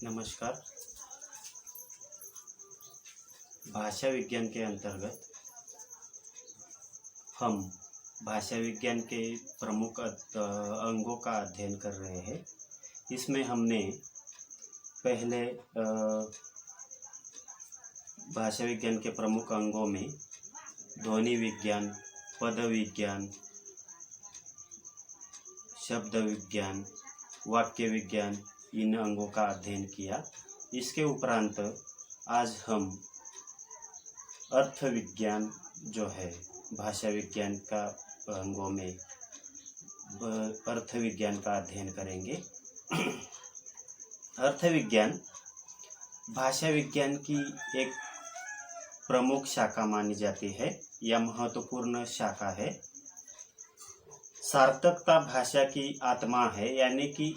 नमस्कार। भाषा विज्ञान के अंतर्गत हम भाषा विज्ञान के प्रमुख अंगों का अध्ययन कर रहे हैं। इसमें हमने पहले भाषा विज्ञान के प्रमुख अंगों में ध्वनि विज्ञान, पद विज्ञान, शब्द विज्ञान, वाक्य विज्ञान, इन अंगों का अध्ययन किया। इसके उपरांत आज हम अर्थ विज्ञान जो है भाषा विज्ञान का अंगों में अर्थ विज्ञान का अध्ययन करेंगे। अर्थ विज्ञान भाषा विज्ञान की एक प्रमुख शाखा मानी जाती है या महत्वपूर्ण शाखा है। सार्थकता भाषा की आत्मा है, यानी कि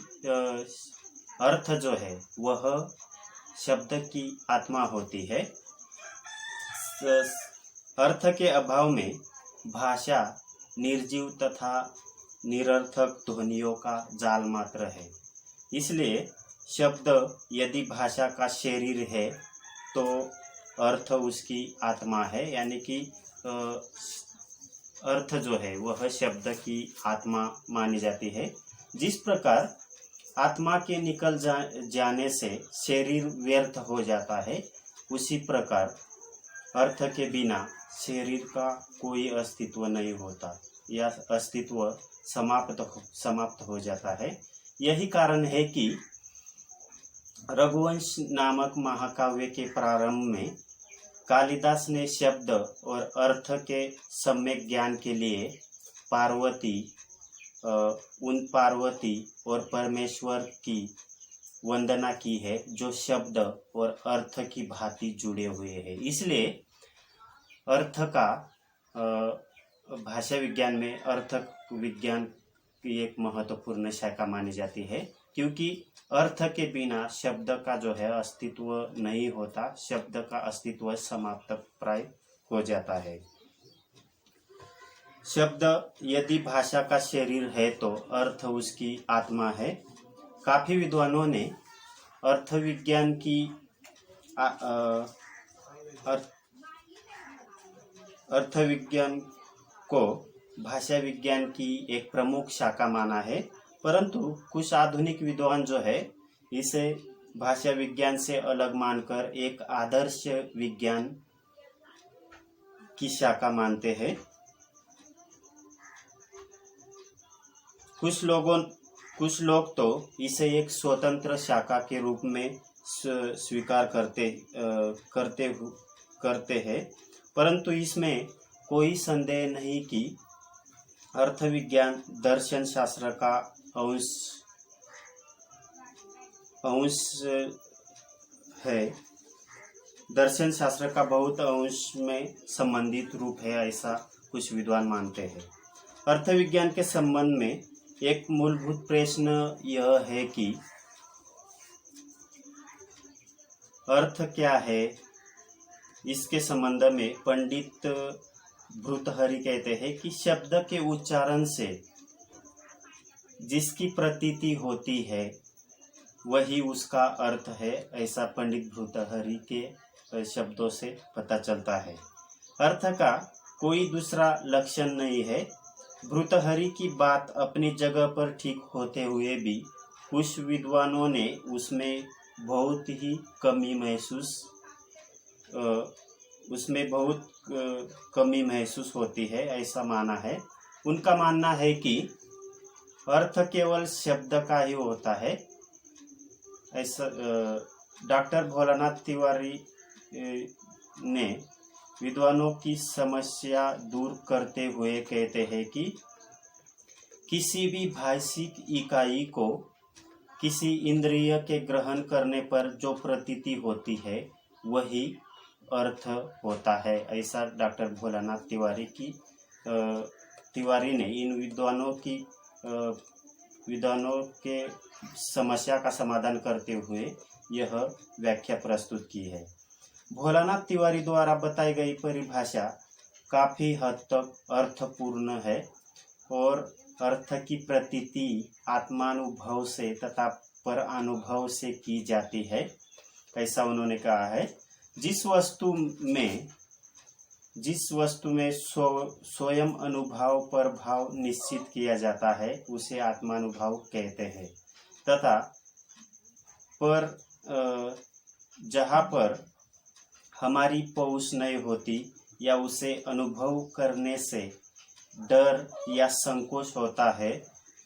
अर्थ जो है वह शब्द की आत्मा होती है। अर्थ के अभाव में भाषा निर्जीव तथा निरर्थक ध्वनियों का जाल मात्र है। इसलिए शब्द यदि भाषा का शरीर है तो अर्थ उसकी आत्मा है, यानी कि अर्थ जो है वह शब्द की आत्मा मानी जाती है। जिस प्रकार आत्मा के निकल जाने से शरीर व्यर्थ हो जाता है, उसी प्रकार अर्थ के बिना शरीर का कोई अस्तित्व नहीं होता या अस्तित्व समाप्त हो जाता है। यही कारण है कि रघुवंश नामक महाकाव्य के प्रारंभ में कालिदास ने शब्द और अर्थ के सम्यक ज्ञान के लिए उन पार्वती और परमेश्वर की वंदना की है, जो शब्द और अर्थ की भांति जुड़े हुए हैं। इसलिए अर्थ का भाषा विज्ञान में अर्थ विज्ञान की एक महत्वपूर्ण शाखा मानी जाती है, क्योंकि अर्थ के बिना शब्द का जो है अस्तित्व नहीं होता, शब्द का अस्तित्व समाप्त प्राय हो जाता है। शब्द यदि भाषा का शरीर है तो अर्थ उसकी आत्मा है। काफी विद्वानों ने अर्थ विज्ञान की अर्थ विज्ञान को भाषा विज्ञान की एक प्रमुख शाखा माना है, परंतु कुछ आधुनिक विद्वान जो है इसे भाषा विज्ञान से अलग मानकर एक आदर्श विज्ञान की शाखा मानते हैं। कुछ लोग तो इसे एक स्वतंत्र शाखा के रूप में स्वीकार करते हैं, परंतु इसमें कोई संदेह नहीं कि अर्थ विज्ञान दर्शन शास्त्र का अंश है। दर्शन शास्त्र का बहुत अंश में संबंधित रूप है, ऐसा कुछ विद्वान मानते हैं। अर्थ विज्ञान के संबंध में एक मूलभूत प्रश्न यह है कि अर्थ क्या है। इसके संबंध में पंडित भर्तृहरि कहते हैं कि शब्द के उच्चारण से जिसकी प्रतीति होती है वही उसका अर्थ है, ऐसा पंडित भर्तृहरि के शब्दों से पता चलता है। अर्थ का कोई दूसरा लक्षण नहीं है। भर्तृहरि की बात अपनी जगह पर ठीक होते हुए भी कुछ विद्वानों ने उसमें बहुत कमी महसूस होती है, ऐसा माना है। उनका मानना है कि अर्थ केवल शब्द का ही होता है। ऐसा डॉक्टर भोलानाथ तिवारी ने विद्वानों की समस्या दूर करते हुए कहते हैं कि किसी भी भाषिक इकाई को किसी इंद्रिय के ग्रहण करने पर जो प्रतीति होती है वही अर्थ होता है। ऐसा डॉक्टर भोलानाथ तिवारी ने इन विद्वानों के समस्या का समाधान करते हुए यह व्याख्या प्रस्तुत की है। भोलानाथ तिवारी द्वारा बताई गई परिभाषा काफी हद तक अर्थपूर्ण है और अर्थ की प्रतीति आत्मानुभव से तथा पर अनुभव से की जाती है। ऐसा उन्होंने कहा है। जिस वस्तु में स्वयं अनुभाव पर भाव निश्चित किया जाता है उसे आत्मानुभाव कहते हैं, तथा जहाँ पर हमारी पहुँच नहीं होती या उसे अनुभव करने से डर या संकोच होता है,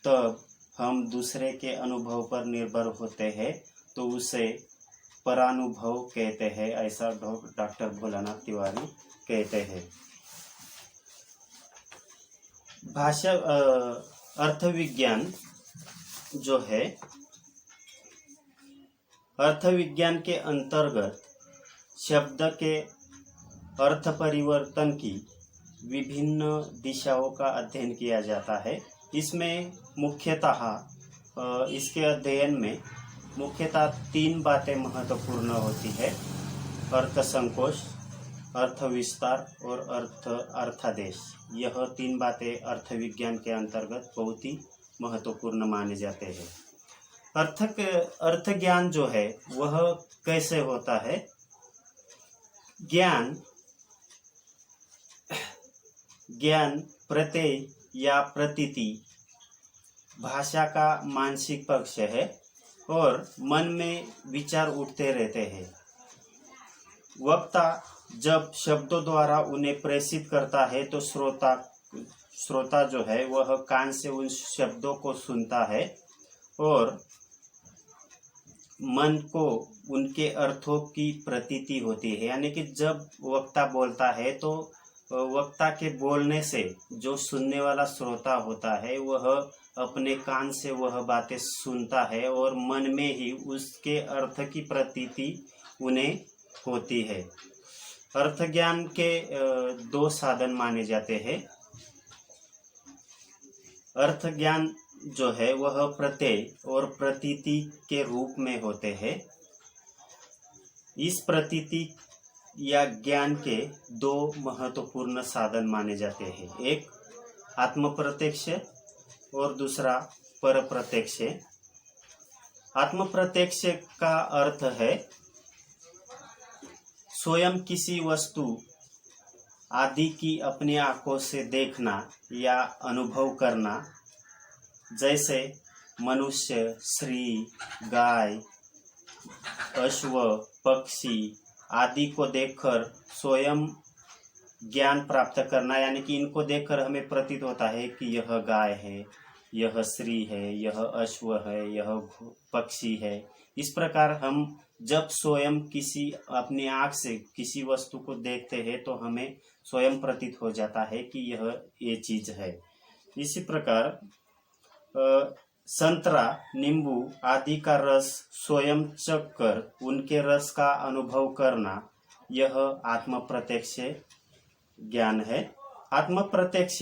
तब हम दूसरे के अनुभव पर निर्भर होते हैं, तो उसे परानुभव कहते हैं। ऐसा डॉक्टर भोलानाथ तिवारी कहते हैं। भाषा अर्थविज्ञान जो है, अर्थविज्ञान के अंतर्गत शब्द के अर्थ परिवर्तन की विभिन्न दिशाओं का अध्ययन किया जाता है। इसमें मुख्यतः इसके अध्ययन में मुख्यतः 3 बातें महत्वपूर्ण होती है: अर्थ संकोच, अर्थ विस्तार और अर्थादेश। यह 3 बातें अर्थ विज्ञान के अंतर्गत बहुत ही महत्वपूर्ण माने जाते हैं। अर्थ ज्ञान जो है वह कैसे होता है? ज्ञान प्रत्यय या प्रतीति भाषा का मानसिक पक्ष है और मन में विचार उठते रहते हैं। वक्ता जब शब्दों द्वारा उन्हें प्रेषित करता है तो श्रोता जो है वह कान से उन शब्दों को सुनता है और मन को उनके अर्थों की प्रतीति होती है। यानी कि जब वक्ता बोलता है तो वक्ता के बोलने से जो सुनने वाला श्रोता होता है वह अपने कान से वह बातें सुनता है और मन में ही उसके अर्थ की प्रतीति उन्हें होती है। अर्थ ज्ञान के 2 साधन माने जाते हैं। अर्थ ज्ञान जो है वह प्रत्यय और प्रतीति के रूप में होते हैं। इस प्रतीति या ज्ञान के 2 महत्वपूर्ण साधन माने जाते हैं, एक आत्म प्रत्यक्ष और दूसरा पर प्रत्यक्ष। आत्म प्रत्यक्ष का अर्थ है स्वयं किसी वस्तु आदि की अपनी आंखों से देखना या अनुभव करना, जैसे मनुष्य, श्री, गाय, अश्व, पक्षी आदि को देखकर स्वयं ज्ञान प्राप्त करना। यानी कि इनको देखकर हमें प्रतीत होता है कि यह गाय है, यह श्री है, यह अश्व है, यह पक्षी है। इस प्रकार हम जब स्वयं किसी अपनी आँख से किसी वस्तु को देखते हैं तो हमें स्वयं प्रतीत हो जाता है कि ये चीज है। इसी प्रकार संतरा, नींबू आदि का रस स्वयं चखकर उनके रस का अनुभव करना, यह आत्म प्रत्यक्ष ज्ञान है। आत्म प्रत्यक्ष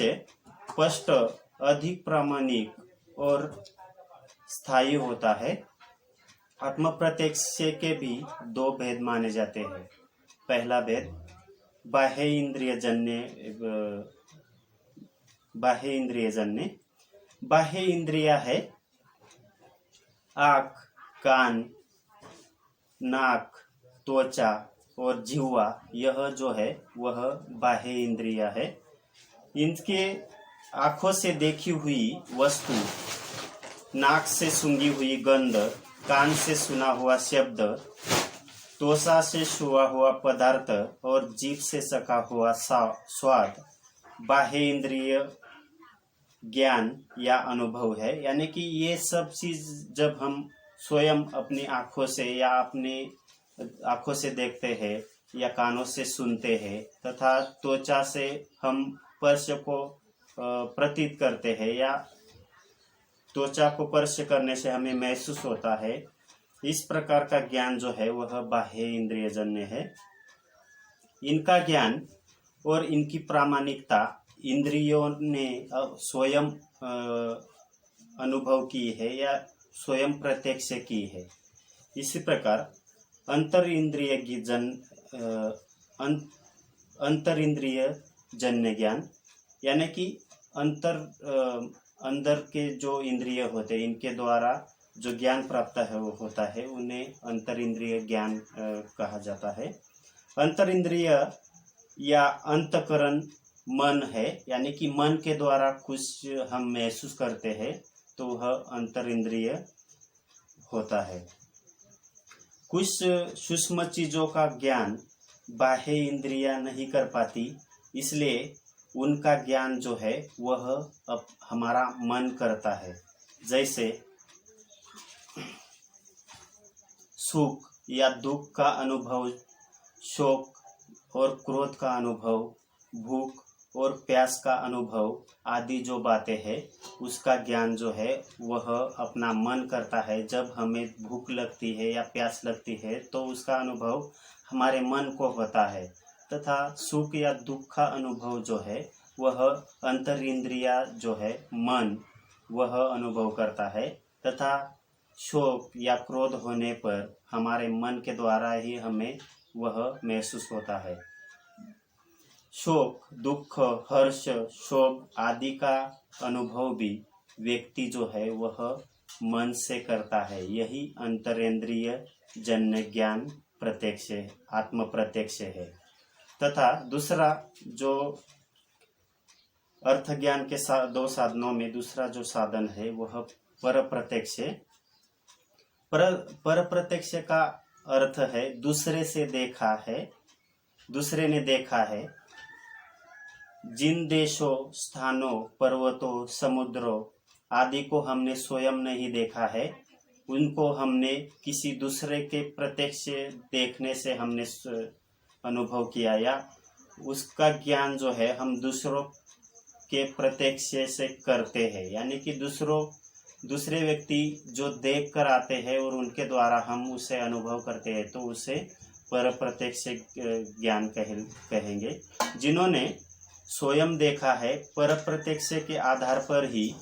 स्पष्ट, अधिक प्रामाणिक और स्थायी होता है। आत्म प्रत्यक्ष के भी 2 भेद माने जाते हैं। पहला भेद बाह्य इंद्रिय जन्य। बाह्य इंद्रिया है आँख, कान, नाक, त्वचा और जिह्वा। यह जो है वह बाह्य इंद्रिया है। इनके आँखों से देखी हुई वस्तु, नाक से सूंघी हुई गंध, कान से सुना हुआ शब्द, त्वचा से छुआ हुआ पदार्थ और जीभ से चखा हुआ स्वाद बाह्य इंद्रिय ज्ञान या अनुभव है। यानी कि ये सब चीज जब हम स्वयं अपनी आंखों से या अपने आंखों से देखते हैं या कानों से सुनते हैं तथा त्वचा से हम स्पर्श को प्रतीत करते हैं या त्वचा को स्पर्श करने से हमें महसूस होता है, इस प्रकार का ज्ञान जो है वह बाह्य इंद्रिय जन्य है। इनका ज्ञान और इनकी प्रामाणिकता इंद्रियों ने स्वयं अनुभव की है या स्वयं प्रत्यक्ष की है। इसी प्रकार अंतर इंद्रिय जन्य ज्ञान, यानी कि अंदर के जो इंद्रिय होते हैं इनके द्वारा जो ज्ञान प्राप्त है वो होता है, उन्हें अंतरिंद्रिय ज्ञान कहा जाता है। अंतरिंद्रिय या अंतकरण मन है, यानी कि मन के द्वारा कुछ हम महसूस करते हैं तो वह अंतरिंद्रिय होता है। कुछ सूक्ष्म चीजों का ज्ञान बाह्य इंद्रियां नहीं कर पाती, इसलिए उनका ज्ञान जो है वह अब हमारा मन करता है। जैसे सुख या दुख का अनुभव, शोक और क्रोध का अनुभव, भूख और प्यास का अनुभव आदि जो बातें हैं, उसका ज्ञान जो है वह अपना मन करता है। जब हमें भूख लगती है या प्यास लगती है तो उसका अनुभव हमारे मन को होता है, तथा सुख या दुख का अनुभव जो है वह अंतरिंद्रिया जो है मन वह अनुभव करता है, तथा शोक या क्रोध होने पर हमारे मन के द्वारा ही हमें वह महसूस होता है। शोक, दुख, हर्ष, शोक आदि का अनुभव भी व्यक्ति जो है वह मन से करता है। यही अंतरेंद्रिय जन्य ज्ञान प्रत्यक्ष, आत्म प्रत्यक्ष है। तथा दूसरा जो अर्थ ज्ञान के दो साधनों में दूसरा जो साधन है वह पर प्रत्यक्ष है। पर प्रत्यक्ष का अर्थ है दूसरे से देखा है, दूसरे ने देखा है। जिन देशों, स्थानों, पर्वतों, समुद्रों आदि को हमने स्वयं नहीं देखा है, उनको हमने किसी दूसरे के प्रत्यक्ष देखने से हमने अनुभव किया, या उसका ज्ञान जो है हम दूसरों के प्रत्यक्ष से करते हैं। यानी कि दूसरे व्यक्ति जो देख कर आते हैं और उनके द्वारा हम उसे अनुभव करते हैं, तो उसे पर प्रत्यक्ष ज्ञान कहेंगे। जिन्होंने स्वयं देखा है, पर प्रत्यक्ष के आधार पर ही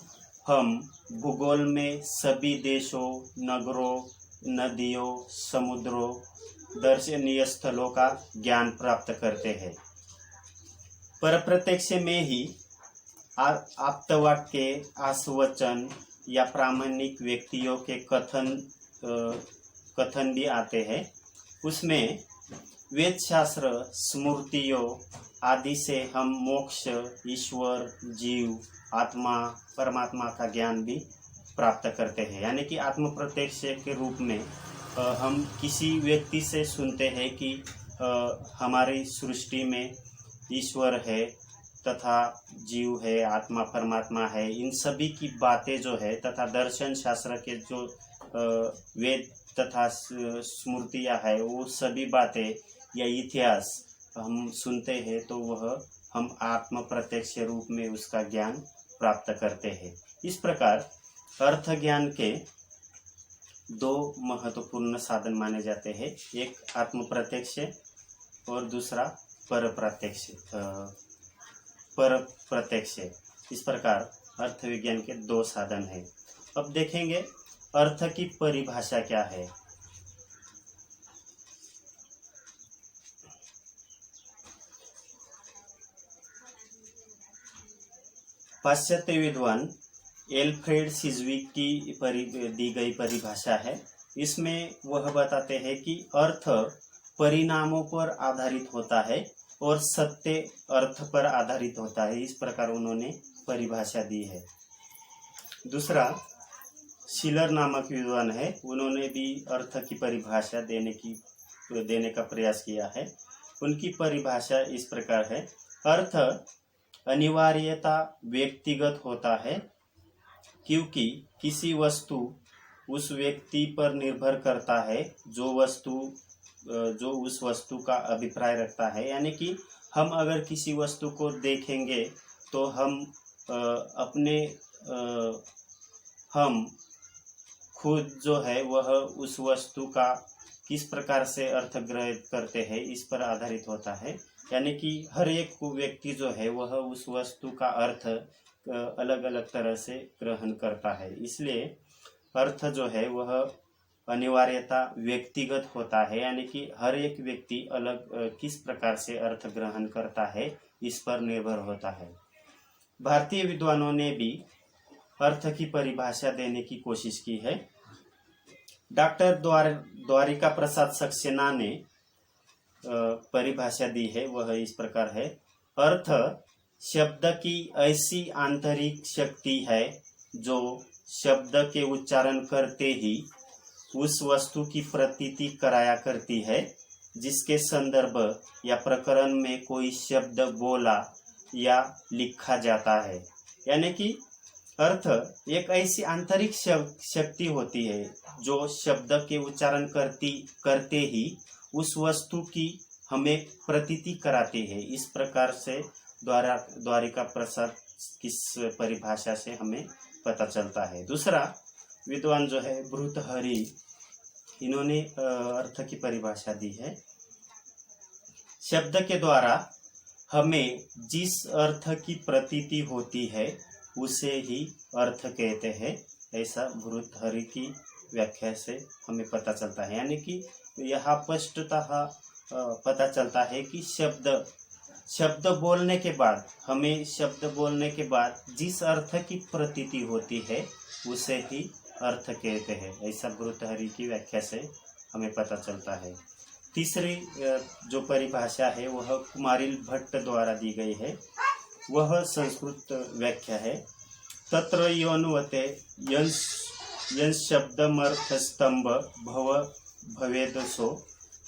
हम भूगोल में सभी देशों, नगरों, नदियों, समुद्रों, दर्शनीय स्थलों का ज्ञान प्राप्त करते हैं। पर प्रत्यक्ष में ही आप्तवाक्य, आश्वचन या प्रामाणिक व्यक्तियों के कथन भी आते हैं। उसमें वेद शास्त्र, स्मृतियों आदि से हम मोक्ष, ईश्वर, जीव, आत्मा, परमात्मा का ज्ञान भी प्राप्त करते हैं। यानी कि आत्म प्रत्यक्ष के रूप में हम किसी व्यक्ति से सुनते हैं कि हमारी सृष्टि में ईश्वर है, तथा जीव है, आत्मा परमात्मा है। इन सभी की बातें जो है, तथा दर्शन शास्त्र के जो वेद तथा स्मृतियाँ है, वो सभी बातें या इतिहास हम सुनते हैं, तो वह हम आत्म प्रत्यक्ष रूप में उसका ज्ञान प्राप्त करते हैं। इस प्रकार अर्थ ज्ञान के दो महत्वपूर्ण साधन माने जाते हैं, एक आत्म प्रत्यक्ष और दूसरा पर प्रत्यक्ष। इस प्रकार अर्थ विज्ञान के दो साधन हैं। अब देखेंगे अर्थ की परिभाषा क्या है। पाश्चात्य विद्वान एल्फ्रेड सिजविक की दी गई परिभाषा है। इसमें वह बताते हैं कि अर्थ परिणामों पर आधारित होता है और सत्य अर्थ पर आधारित होता है। इस प्रकार उन्होंने परिभाषा दी है। दूसरा शिलर नामक विद्वान है, उन्होंने भी अर्थ की परिभाषा देने का प्रयास किया है। उनकी परिभाषा इस प्रकार है। अर्थ अनिवार्यता व्यक्तिगत होता है, क्योंकि किसी वस्तु उस व्यक्ति पर निर्भर करता है जो उस वस्तु का अभिप्राय रखता है। यानी कि हम अगर किसी वस्तु को देखेंगे तो हम खुद जो है वह उस वस्तु का किस प्रकार से अर्थ ग्रहित करते हैं, इस पर आधारित होता है। यानी कि हर एक व्यक्ति जो है वह उस वस्तु का अर्थ अलग अलग तरह से ग्रहण करता है। इसलिए अर्थ जो है वह अनिवार्यता व्यक्तिगत होता है, यानी कि हर एक व्यक्ति अलग किस प्रकार से अर्थ ग्रहण करता है इस पर निर्भर होता है। भारतीय विद्वानों ने भी अर्थ की परिभाषा देने की कोशिश की है। डॉक्टर द्वारिका प्रसाद सक्सेना ने परिभाषा दी है, वह इस प्रकार है। अर्थ शब्द की ऐसी आंतरिक शक्ति है जो शब्द के उच्चारण करते ही उस वस्तु की प्रतीति कराया करती है जिसके संदर्भ या प्रकरण में कोई शब्द बोला या लिखा जाता है। यानी कि अर्थ एक ऐसी आंतरिक शक्ति होती है जो शब्द के उच्चारण करते ही उस वस्तु की हमें प्रतीति कराती है। इस प्रकार से द्वारिका प्रसाद किस परिभाषा से हमें पता चलता है। दूसरा विद्वान जो है भर्तृहरि, इन्होंने अर्थ की परिभाषा दी है। शब्द के द्वारा हमें जिस अर्थ की प्रतीति होती है उसे ही अर्थ कहते हैं, ऐसा भर्तृहरि की व्याख्या से हमें पता चलता है। यानी कि यहाँ स्पष्टतः पता चलता है कि शब्द बोलने के बाद, हमें शब्द बोलने के बाद जिस अर्थ की प्रतीति होती है उसे ही अर्थ कहते हैं, ऐसा भर्तृहरि की व्याख्या से हमें पता चलता है। तीसरी जो परिभाषा है वह कुमारिल भट्ट द्वारा दी गई है, वह संस्कृत व्याख्या है। तत्र योनुवते यंस शब्दमर्थ स्तंभ भव भवेदसो,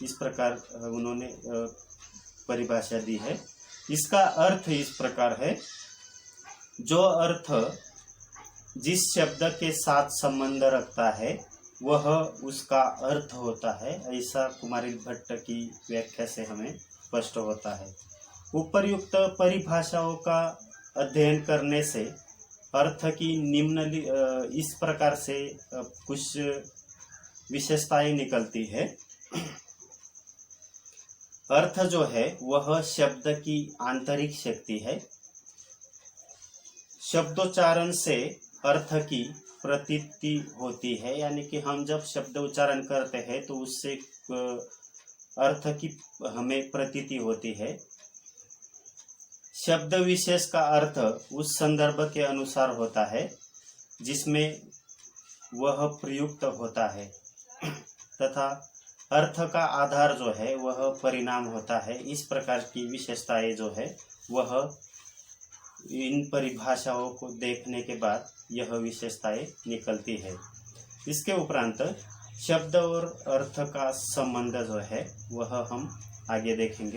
इस प्रकार उन्होंने परिभाषा दी है। इसका अर्थ इस प्रकार है, जो अर्थ जिस शब्द के साथ संबंध रखता है वह उसका अर्थ होता है, ऐसा कुमारिल भट्ट की व्याख्या से हमें स्पष्ट होता है। उपर्युक्त परिभाषाओं का अध्ययन करने से अर्थ की इस प्रकार से कुछ विशेषताएं निकलती है। अर्थ जो है वह शब्द की आंतरिक शक्ति है। शब्दोच्चारण से अर्थ की प्रतीति होती है, यानी कि हम जब शब्द उच्चारण करते हैं तो उससे अर्थ की हमें प्रतीति होती है। शब्द विशेष का अर्थ उस संदर्भ के अनुसार होता है जिसमें वह प्रयुक्त होता है, तथा अर्थ का आधार जो है वह परिणाम होता है। इस प्रकार की विशेषताएं जो है वह इन परिभाषाओं को देखने के बाद यह विशेषताएं निकलती है। इसके उपरांत शब्द और अर्थ का संबंध जो है वह हम आगे देखेंगे।